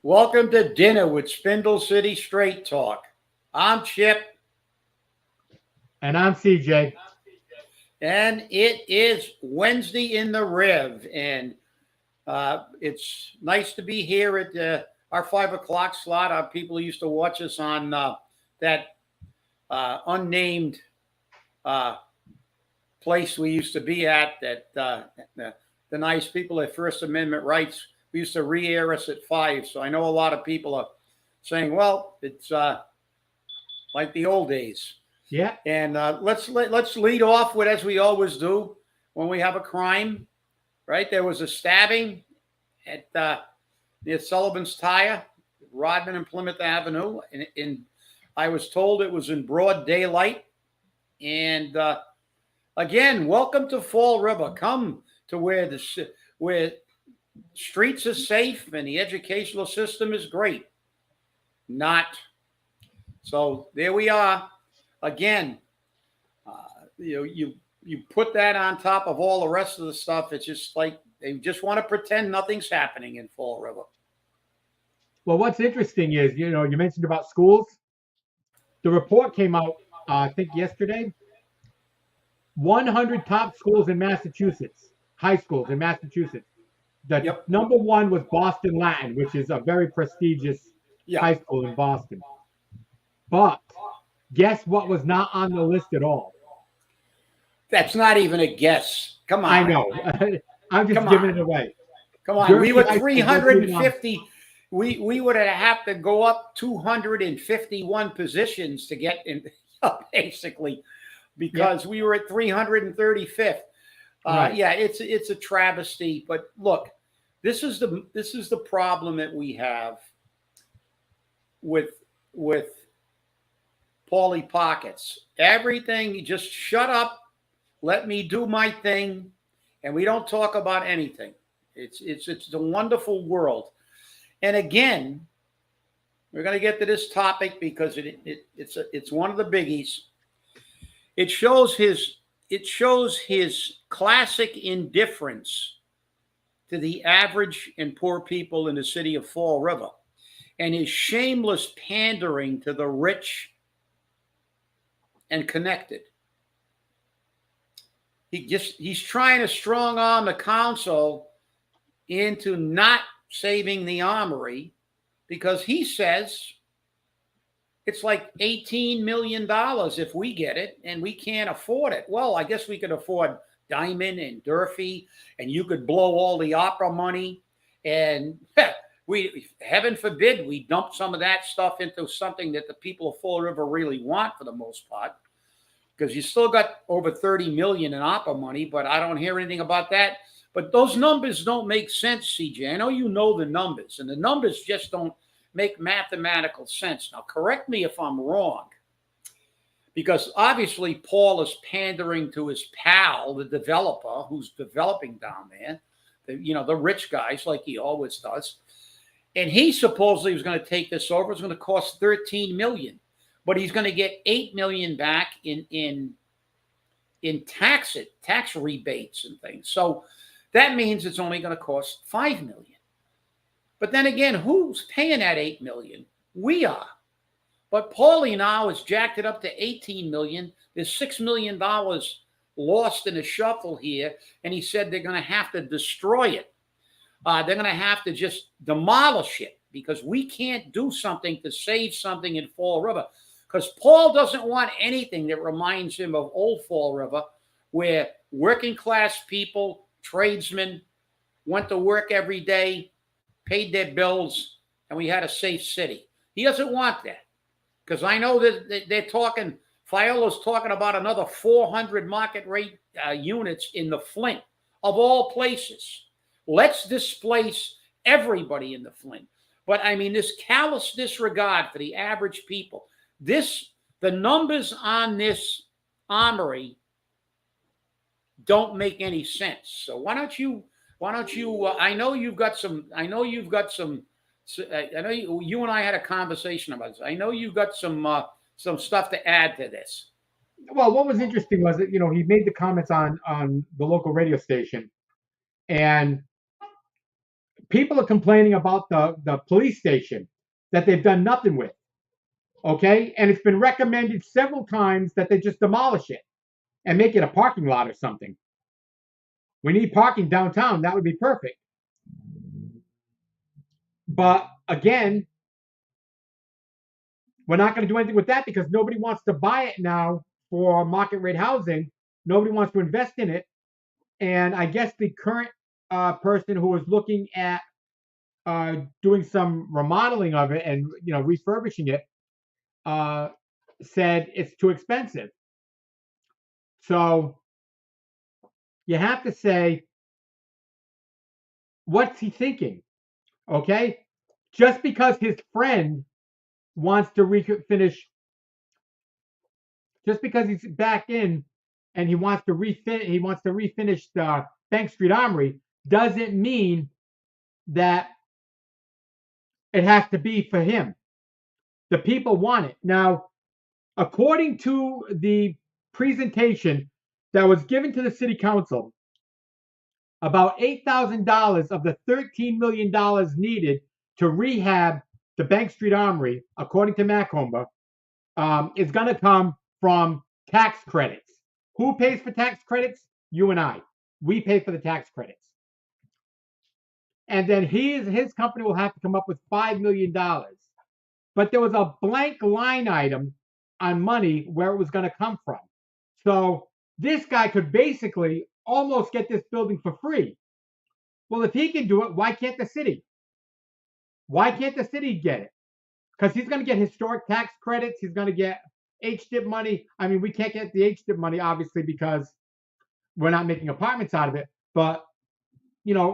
Welcome to dinner with Spindle City Straight Talk. I'm Chip. And I'm CJ. And it is Wednesday in the Rev. And it's nice to be here at our 5 o'clock slot. Our people used to watch us on that unnamed place we used to be at, that the nice people at First Amendment Rights. We used to re-air us at 5. So I know a lot of people are saying, well, it's like the old days. Yeah. And let's lead off with, as we always do, when we have a crime, right? There was a stabbing at near Sullivan's Tire, Rodman and Plymouth Avenue. And I was told it was in broad daylight. And again, welcome to Fall River. Come to where streets are safe and the educational system is great. Not. So there we are. Again, you put that on top of all the rest of the stuff. It's just like they just want to pretend nothing's happening in Fall River. Well, what's interesting is, you mentioned about schools. The report came out, I think yesterday. 100 top schools in Massachusetts, high schools in Massachusetts. The number one was Boston Latin, which is a very prestigious high school in Boston. But guess what was not on the list at all? That's not even a guess. Come on. I know. I'm just giving it away. Come on. We were 350. We would have to go up 251 positions to get in, basically, because we were at 335th. Right. Yeah, it's a travesty. But look, this is the problem that we have with Paulie Pockets. Everything, you just shut up, let me do my thing, and we don't talk about anything. It's a wonderful world. And again, we're going to get to this topic because it's one of the biggies. It shows his classic indifference to the average and poor people in the city of Fall River, and his shameless pandering to the rich and connected. He's trying to strong arm the council into not saving the armory because he says it's like $18 million if we get it, and we can't afford it. Well, I guess we could afford Diamond and Durfee, and you could blow all the ARPA money, and heaven forbid we dump some of that stuff into something that the people of Fall River really want for the most part, because you still got over 30 million in ARPA money, but I don't hear anything about that. But those numbers don't make sense, CJ. I know you know the numbers, and the numbers just don't make mathematical sense. Now, correct me if I'm wrong, because obviously Paul is pandering to his pal, the developer who's developing down there, the rich guys like he always does. And he supposedly was going to take this over. It's going to cost $13 million, but he's going to get $8 million back in tax rebates and things. So that means it's only going to cost $5 million. But then again, who's paying that $8 million? We are. But Paulie now has jacked it up to $18 million. There's $6 million lost in the shuffle here, and he said they're going to have to destroy it. They're going to have to just demolish it because we can't do something to save something in Fall River. Because Paul doesn't want anything that reminds him of old Fall River, where working class people, tradesmen, went to work every day, paid their bills, and we had a safe city. He doesn't want that. Because I know that they're talking, Fiola's talking about another 400 market rate units in the Flint, of all places. Let's displace everybody in the Flint. But I mean, this callous disregard for the average people. The numbers on this armory don't make any sense. So why don't you? I know you've got some. I know you and I had a conversation about this. I know you've got some stuff to add to this. Well, what was interesting was that, he made the comments on the local radio station, and people are complaining about the police station that they've done nothing with. Okay, and it's been recommended several times that they just demolish it and make it a parking lot or something. We need parking downtown. That would be perfect. But again, we're not going to do anything with that because nobody wants to buy it now for market rate housing. Nobody wants to invest in it. And I guess the current person who was looking at doing some remodeling of it and refurbishing it said it's too expensive. So you have to say, what's he thinking? Okay, just because his friend wants to refinish, just because he's back in and he wants to refinish the Bank Street Armory, doesn't mean that it has to be for him. The people want it. Now, according to the presentation that was given to the city council, about $8,000 of the $13 million needed to rehab the Bank Street Armory, according to Macomber, is going to come from tax credits. Who pays for tax credits? You and I. We pay for the tax credits. And then his company will have to come up with $5 million. But there was a blank line item on money where it was going to come from. So this guy could basically almost get this building for free. Well, if he can do it, why can't the city? Why can't the city get it? Because he's going to get historic tax credits. He's going to get HDIP money. I mean, we can't get the HDIP money, obviously, because we're not making apartments out of it. But,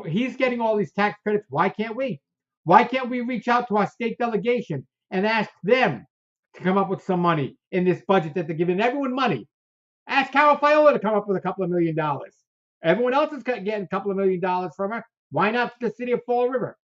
he's getting all these tax credits. Why can't we? Why can't we reach out to our state delegation and ask them to come up with some money in this budget that they're giving everyone money? Ask Carol Fiola to come up with a couple of $1 million. Everyone else is getting a couple of $1 million from her. Why not the city of Fall River?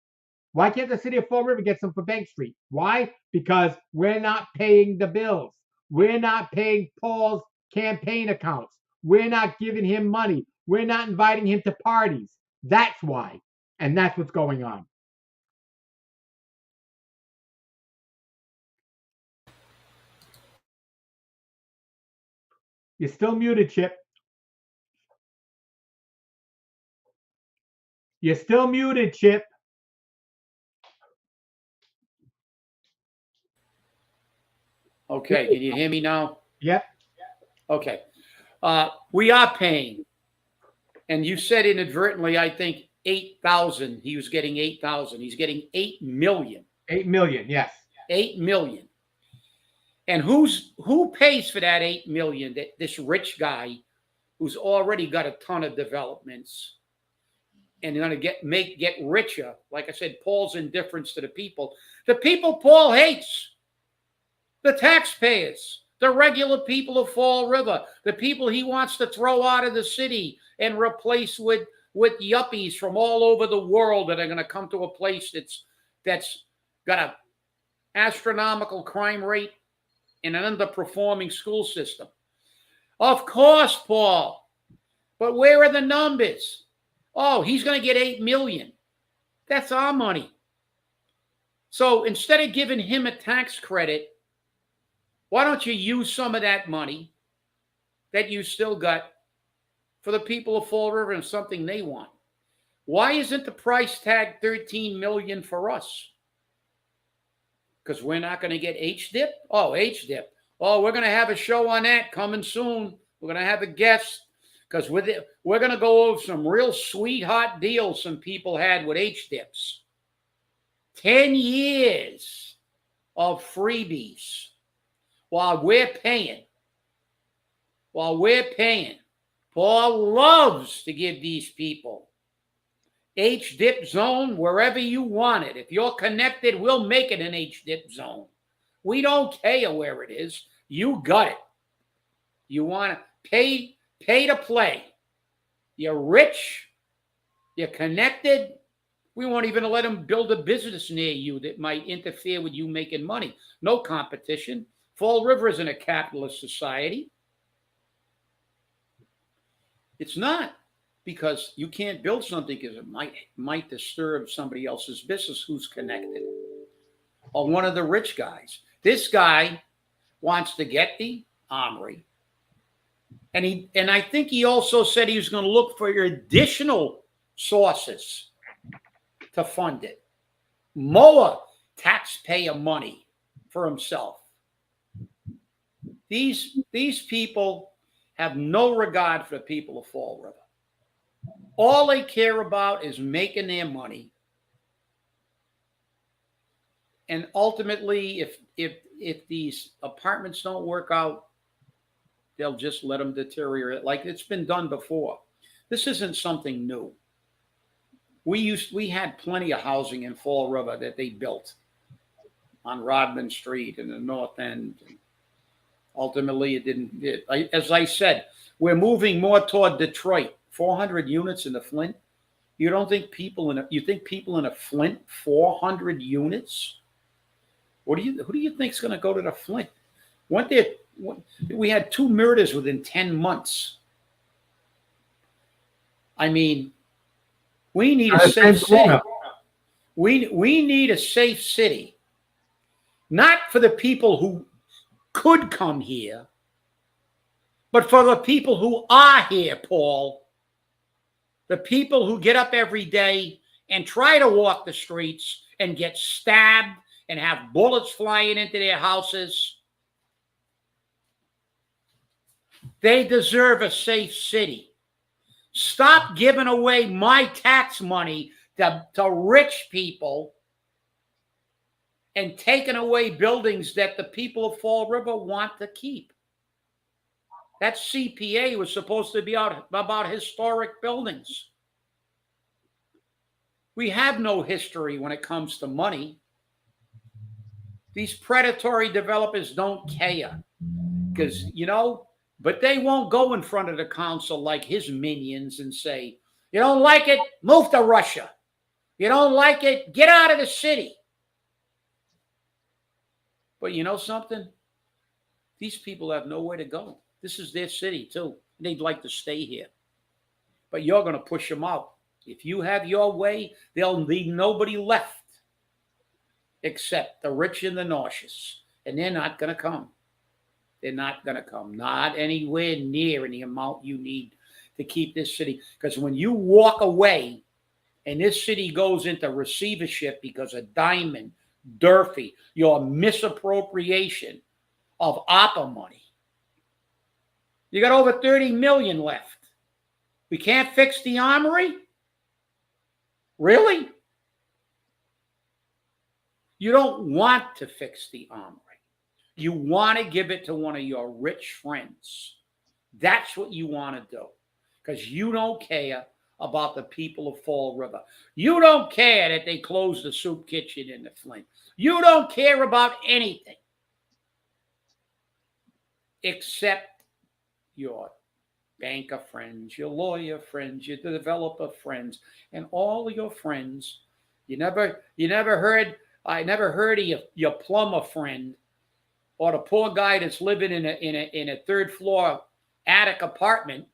Why can't the city of Fall River get some for Bank Street? Why? Because we're not paying the bills. We're not paying Paul's campaign accounts. We're not giving him money. We're not inviting him to parties. That's why. And that's what's going on. You're still muted, Chip. You're still muted, Chip. Okay, can you hear me now? Yep. Okay. We are paying. And you said inadvertently, I think 8,000. He was getting 8,000. He's getting 8 million. 8 million, yes. 8 million. And who pays for that 8 million? This rich guy who's already got a ton of developments and going to get richer. Like I said, Paul's indifference to the people. The people Paul hates. The taxpayers, the regular people of Fall River, the people he wants to throw out of the city and replace with yuppies from all over the world that are going to come to a place that's got an astronomical crime rate and an underperforming school system. Of course, Paul. But where are the numbers? Oh, he's going to get 8 million. That's our money. So instead of giving him a tax credit, why don't you use some of that money that you still got for the people of Fall River and something they want? Why isn't the price tag 13 million for us? Because we're not going to get HDIP? Oh, HDIP. Oh, we're going to have a show on that coming soon. We're going to have a guest because we're going to go over some real sweetheart deals some people had with HDIPs. 10 years of freebies. While we're paying. Paul loves to give these people HDIP zone wherever you want it. If you're connected, we'll make it an HDIP zone. We don't care where it is. You got it. You want to pay to play. You're rich. You're connected. We won't even let them build a business near you that might interfere with you making money. No competition. Fall River isn't a capitalist society. It's not. because you can't build something because it might disturb somebody else's business who's connected, or one of the rich guys. This guy wants to get the armory, and I think he also said he was going to look for additional sources to fund it. More taxpayer money for himself. These people have no regard for the people of Fall River. All they care about is making their money. And ultimately, if these apartments don't work out, they'll just let them deteriorate like it's been done before. This isn't something new. We had plenty of housing in Fall River that they built on Rodman Street in the North End. Ultimately, it didn't. As I said, we're moving more toward Detroit. 400 units in the Flint. You think people in a Flint 400 units? Who do you think is going to go to the Flint? We had 2 murders within 10 months. I mean, we need a safe city. We need a safe city, not for the people who could come here, but for the people who are here, Paul. The people who get up every day and try to walk the streets and get stabbed and have bullets flying into their houses. They deserve a safe city. Stop giving away my tax money to rich people and taking away buildings that the people of Fall River want to keep. That CPA was supposed to be about historic buildings. We have no history when it comes to money. These predatory developers don't care because, but they won't go in front of the council like his minions and say, you don't like it, move to Russia. You don't like it, get out of the city. But you know something? These people have nowhere to go. This is their city, too. They'd like to stay here. But you're going to push them out. If you have your way, there'll be nobody left except the rich and the nauseous. And they're not going to come. They're not going to come. Not anywhere near any amount you need to keep this city. Because when you walk away and this city goes into receivership because of Diamond, Durfee, your misappropriation of ARPA money, you got over 30 million left. We can't fix the armory? Really? You don't want to fix the armory. You want to give it to one of your rich friends. That's what you want to do. Because you don't care about the people of Fall River. You don't care that they closed the soup kitchen in the Flint. You don't care about anything except your banker friends, your lawyer friends, your developer friends, and all your friends. I never heard of your plumber friend or the poor guy that's living in a third floor attic apartment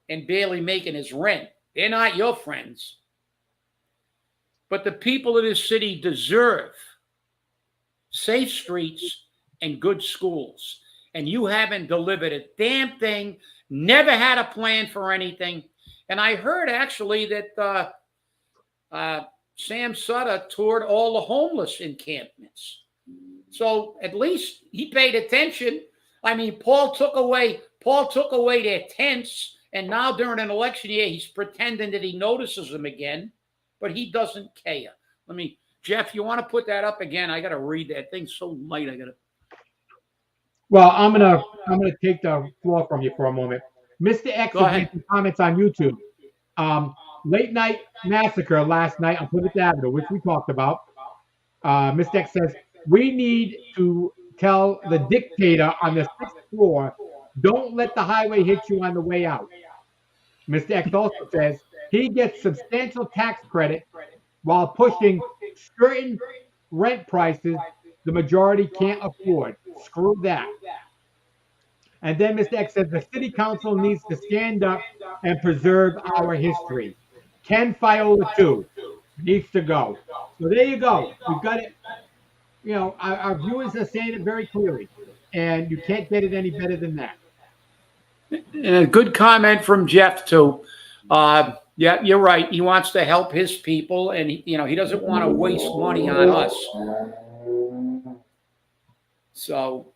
and barely making his rent. They're not your friends. But the people of this city deserve safe streets and good schools. And you haven't delivered a damn thing, never had a plan for anything. And I heard actually that Sam Sutter toured all the homeless encampments. So at least he paid attention. I mean, Paul took away their tents, and now during an election year, he's pretending that he notices them again, but he doesn't care. Jeff, you want to put that up again? I got to read that thing so light. Well, I'm gonna take the floor from you for a moment. Mr. X has made some comments on YouTube. Late night massacre last night on Plymouth Avenue, which we talked about. Mr. X says, we need to tell the dictator on the 6th floor, don't let the highway hit you on the way out. Mr. X also says he gets substantial tax credit while pushing certain rent prices the majority can't afford. Screw that. And then Mr. X says the city council needs to stand up and preserve our history. Ken Fiola too needs to go. So there you go. We've got it. You know, our viewers are saying it very clearly, and you can't get it any better than that. And a good comment from Jeff too. Yeah, you're right. He wants to help his people, and he doesn't want to waste money on us. So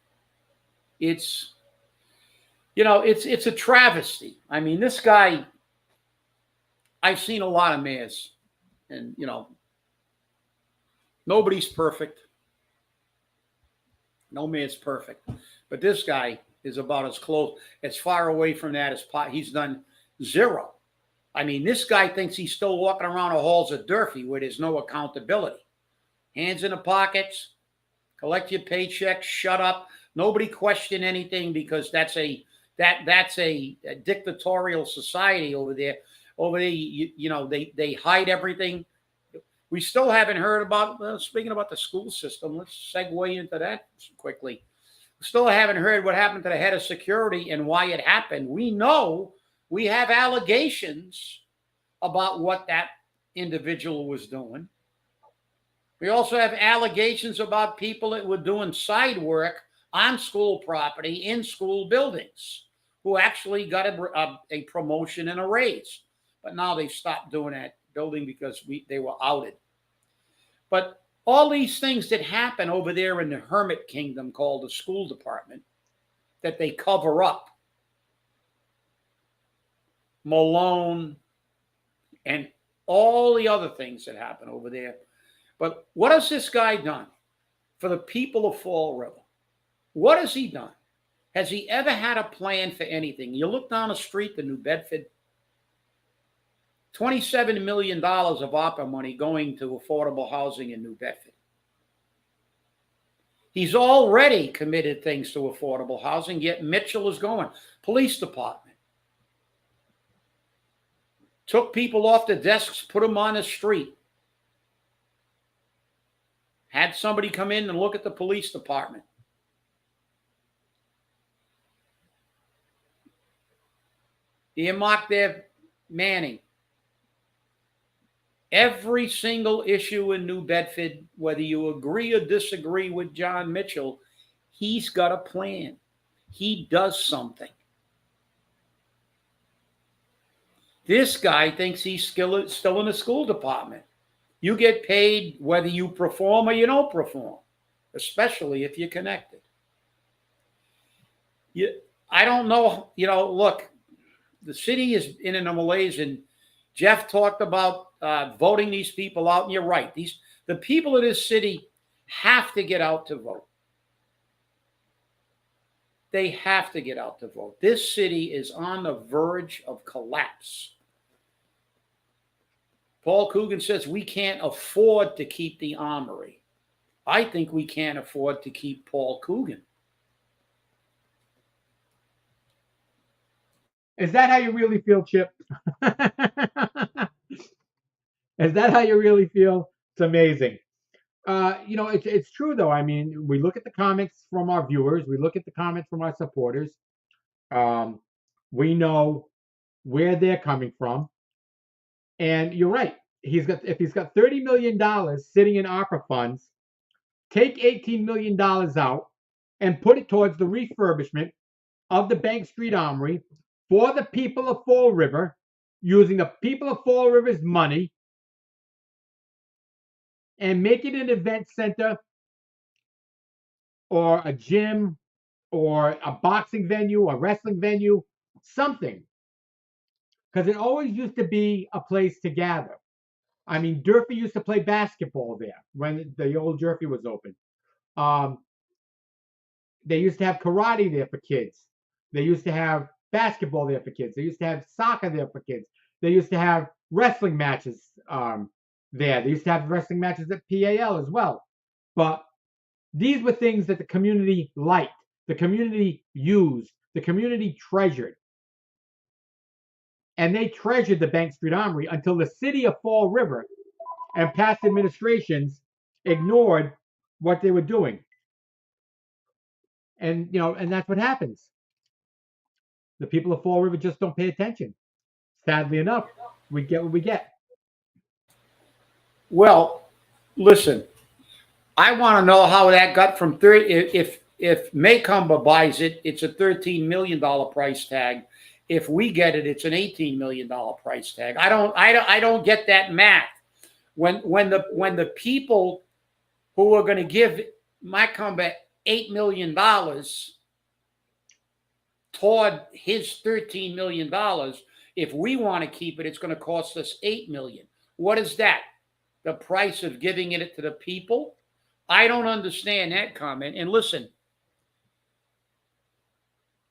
it's it's a travesty. I mean, this guy. I've seen a lot of mayors, and nobody's perfect. No man's perfect, but this guy is about as far away from that as he's done zero. I mean, this guy thinks he's still walking around the halls of Durfee where there's no accountability. Hands in the pockets, collect your paychecks, shut up. Nobody question anything because that's a dictatorial society over there. Over there, they hide everything. We still haven't heard about, speaking about the school system, let's segue into that quickly. We still haven't heard what happened to the head of security and why it happened. We know we have allegations about what that individual was doing. We also have allegations about people that were doing side work on school property in school buildings who actually got a promotion and a raise. But now they've stopped doing that building because they were outed. But all these things that happen over there in the hermit kingdom called the school department that they cover up, Malone and all the other things that happen over there. But what has this guy done for the people of Fall River? What has he done? Has he ever had a plan for anything? You look down the street to New Bedford, $27 million of ARPA money going to affordable housing in New Bedford. He's already committed things to affordable housing, yet Mitchell is going. Police department. Took people off the desks, put them on the street. Had somebody come in and look at the police department. Earmarked their manning. Every single issue in New Bedford, whether you agree or disagree with John Mitchell, he's got a plan. He does something. This guy thinks he's still in the school department. You get paid whether you perform or you don't perform, especially if you're connected. I don't know, look, the city is in a malaise, and Jeff talked about voting these people out, and you're right. The people of this city have to get out to vote. They have to get out to vote. This city is on the verge of collapse. Paul Coogan says we can't afford to keep the Armory. I think we can't afford to keep Paul Coogan. Is that how you really feel, Chip? Is that how you really feel? It's amazing. It's true though. I mean, we look at the comments from our viewers, we look at the comments from our supporters. We know where they're coming from, and you're right. If he's got $30 million sitting in ARPA funds, take $18 million out and put it towards the refurbishment of the Bank Street Armory for the people of Fall River, using the people of Fall River's money, and make it an event center or a gym or a boxing venue, a wrestling venue, something. Because it always used to be a place to gather. I mean, Durfee used to play basketball there when the old Durfee was open. They used to have karate there for kids. They used to have basketball there for kids. They used to have soccer there for kids. They used to have wrestling matches there. They used to have wrestling matches at PAL as well. But these were things that the community liked, the community used, the community treasured. And they treasured the Bank Street Armory until the city of Fall River and past administrations ignored what they were doing. And that's what happens. The people of Fall River just don't pay attention. Sadly enough, we get what we get. Well, listen, I want to know how that got from 30. If Maycomber buys it, it's a $13 million price tag. If we get it, it's an $18 million price tag. I don't get that math. When the people who are going to give Maycomber $8 million toward his $13 million, if we want to keep it, it's going to cost us $8 million. What is that? The price of giving it to the people? I don't understand that comment. And listen,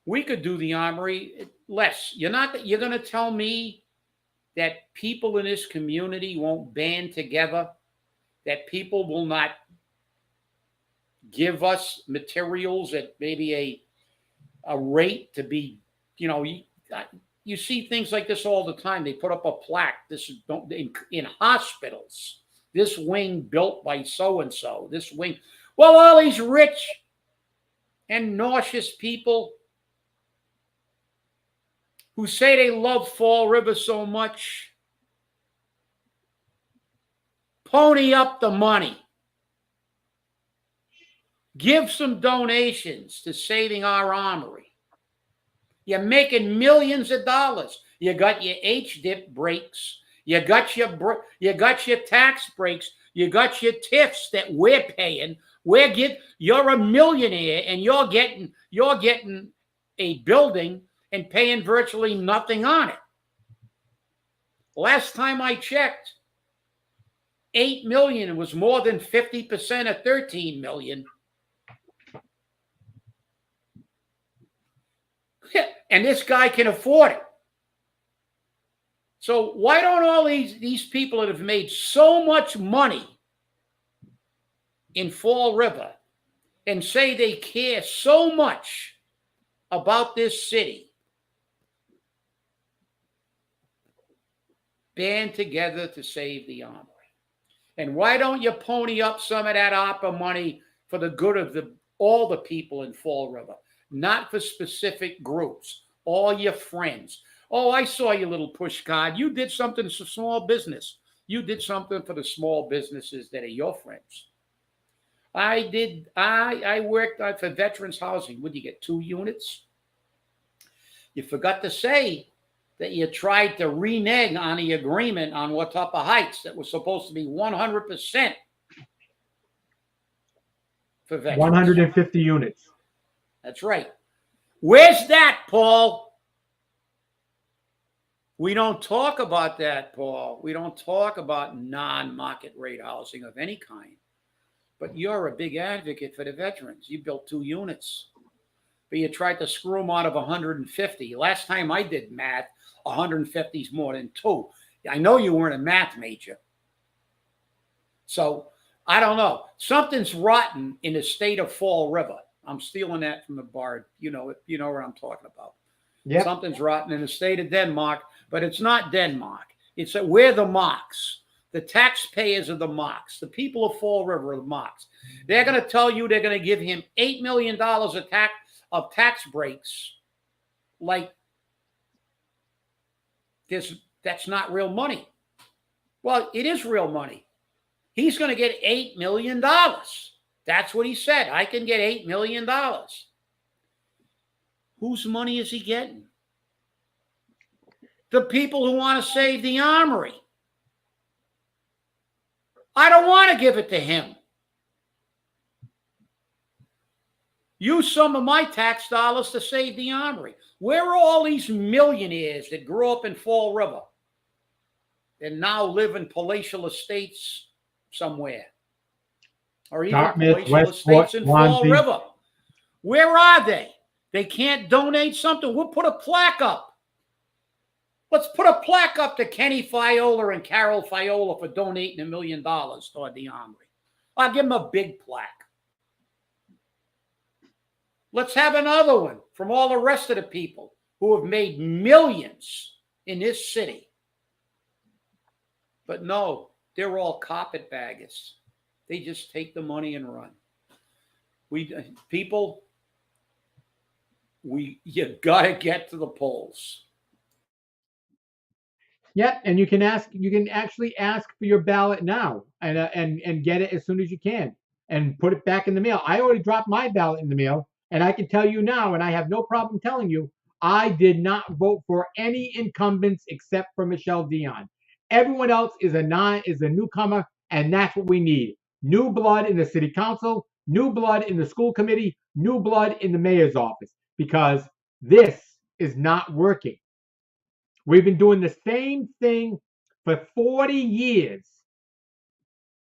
we could do the Armory less. You're going to tell me that people in this community won't band together, that people will not give us materials at maybe a rate to be, you see things like this all the time. They put up a plaque. This is in hospitals. This wing built by so-and-so. This wing. Well, all these rich and nauseous people who say they love Fall River so much, pony up the money. Give some donations to saving our armory. You're making millions of dollars. You got your HDIP breaks. You got your tax breaks. You got your TIFs that we're paying. You're a millionaire and you're getting a building and paying virtually nothing on it. Last time I checked, $8 million was more than 50% of $13 million. And this guy can afford it. So why don't all these people that have made so much money in Fall River and say they care so much about this city band together to save the Armory? And why don't you pony up some of that ARPA money for the good of all the people in Fall River, not for specific groups, all your friends. Oh, I saw your little push card. You did something for small business. You did something for the small businesses that are your friends. I worked for veterans housing. Would you get 2 units? You forgot to say that you tried to renege on the agreement on Watauga Heights that was supposed to be 100% for veterans. 150 units. That's right. Where's that, Paul? We don't talk about that, Paul. We don't talk about non-market rate housing of any kind. But you're a big advocate for the veterans. You built 2 units. But you tried to screw them out of 150. Last time I did math, 150 is more than 2. I know you weren't a math major. So, I don't know. Something's rotten in the state of Fall River. I'm stealing that from the Bard. You know what I'm talking about. Yep. Something's rotten in the state of Denmark, but it's not Denmark. It's that we're the Marks. The taxpayers are the Marks. The people of Fall River are the Marks. They're going to tell you they're going to give him $8 million of tax breaks. Like this, that's not real money. Well, it is real money. He's going to get $8 million. That's what he said. I can get $8 million. Whose money is he getting? The people who want to save the Armory. I don't want to give it to him. Use some of my tax dollars to save the Armory. Where are all these millionaires that grew up in Fall River and now live in palatial estates somewhere? Or even palatial estates in Fall River? Where are they? They can't donate something? We'll put a plaque up. Let's put a plaque up to Kenny Fiola and Carol Fiola for donating $1 million toward the Armory. I'll give them a big plaque. Let's have another one from all the rest of the people who have made millions in this city. But no, they're all carpetbaggers. They just take the money and run. People, You got to get to the polls. Yep, and you can actually ask for your ballot now and get it as soon as you can and put it back in the mail. I already dropped my ballot in the mail, and I can tell you now, and I have no problem telling you, I did not vote for any incumbents except for Michelle Dion. Everyone else is a newcomer, and that's what we need. New blood in the city council, new blood in the school committee, new blood in the mayor's office, because this is not working. We've been doing the same thing for 40 years,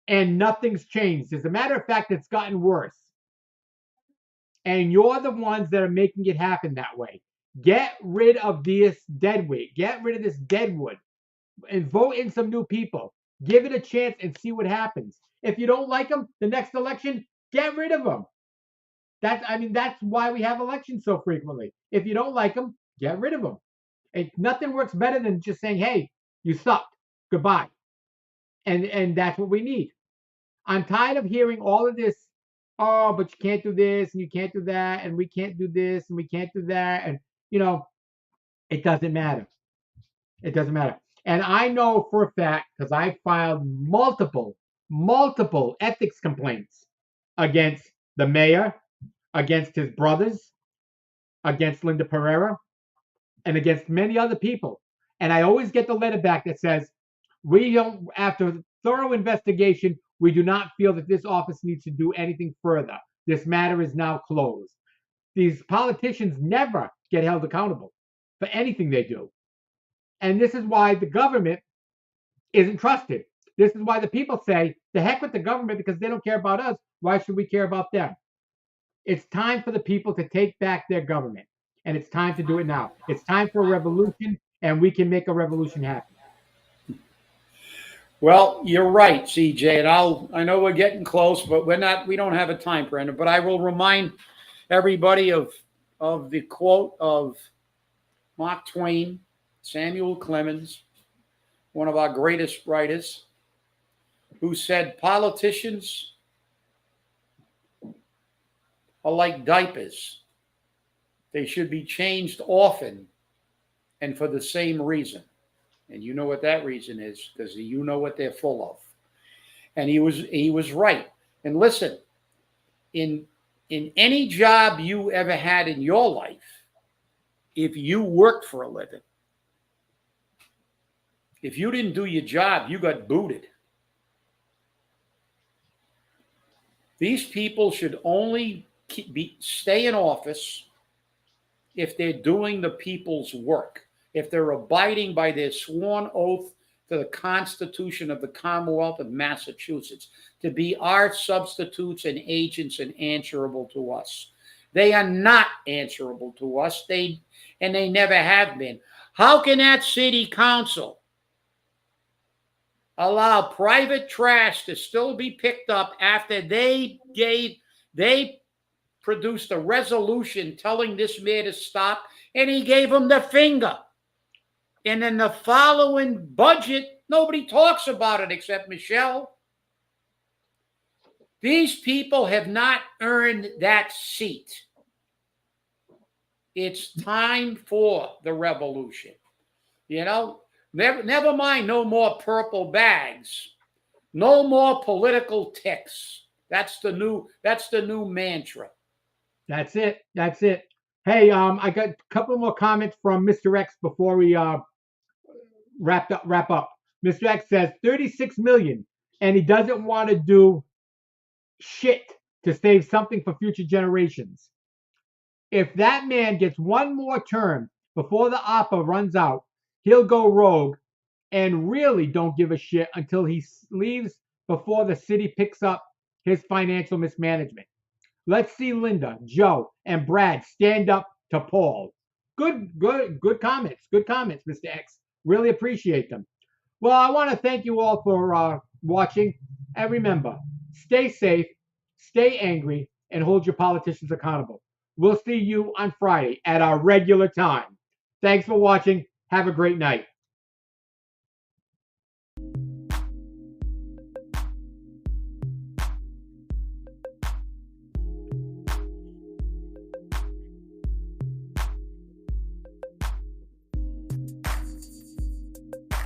and nothing's changed. As a matter of fact, it's gotten worse. And you're the ones that are making it happen that way. Get rid of this dead weight. Get rid of this deadwood and vote in some new people. Give it a chance and see what happens. If you don't like them, the next election, get rid of them. That's why we have elections so frequently. If you don't like them, get rid of them. Nothing works better than just saying, hey, you sucked. Goodbye. And that's what we need. I'm tired of hearing all of this, oh, but you can't do this and you can't do that, and we can't do this and we can't do that. And, it doesn't matter. It doesn't matter. And I know for a fact, because I filed multiple ethics complaints against the mayor, against his brothers, against Linda Pereira, and against many other people. And I always get the letter back that says, after thorough investigation, we do not feel that this office needs to do anything further. This matter is now closed. These politicians never get held accountable for anything they do. And this is why the government isn't trusted. This is why the people say, the heck with the government, because they don't care about us. Why should we care about them? It's time for the people to take back their government. And it's time to do it now. It's time for a revolution, and we can make a revolution happen. Well, you're right, CJ, and I know we're getting close, but we don't have a time, Brandon. But I will remind everybody of the quote of Mark Twain, Samuel Clemens, one of our greatest writers, who said, politicians are like diapers. They should be changed often and for the same reason. And you know what that reason is, because you know what they're full of. And he was right. And listen, in any job you ever had in your life, if you worked for a living, if you didn't do your job, you got booted. These people should only stay in office if they're doing the people's work, if they're abiding by their sworn oath to the Constitution of the Commonwealth of Massachusetts, to be our substitutes and agents and answerable to us. They are not answerable to us, and they never have been. How can that city council allow private trash to still be picked up after they produced a resolution telling this mayor to stop, and he gave him the finger? And in the following budget, nobody talks about it except Michelle. These people have not earned that seat. It's time for the revolution. Never mind, no more purple bags, no more political ticks. That's the new mantra. That's it. Hey, I got a couple more comments from Mr. X before we wrap up. Mr. X says 36 million, and he doesn't want to do shit to save something for future generations. If that man gets one more term before the ARPA runs out, he'll go rogue and really don't give a shit until he leaves before the city picks up his financial mismanagement. Let's see Linda, Joe, and Brad stand up to Paul. Good comments. Good comments, Mr. X. Really appreciate them. Well, I want to thank you all for watching. And remember, stay safe, stay angry, and hold your politicians accountable. We'll see you on Friday at our regular time. Thanks for watching. Have a great night.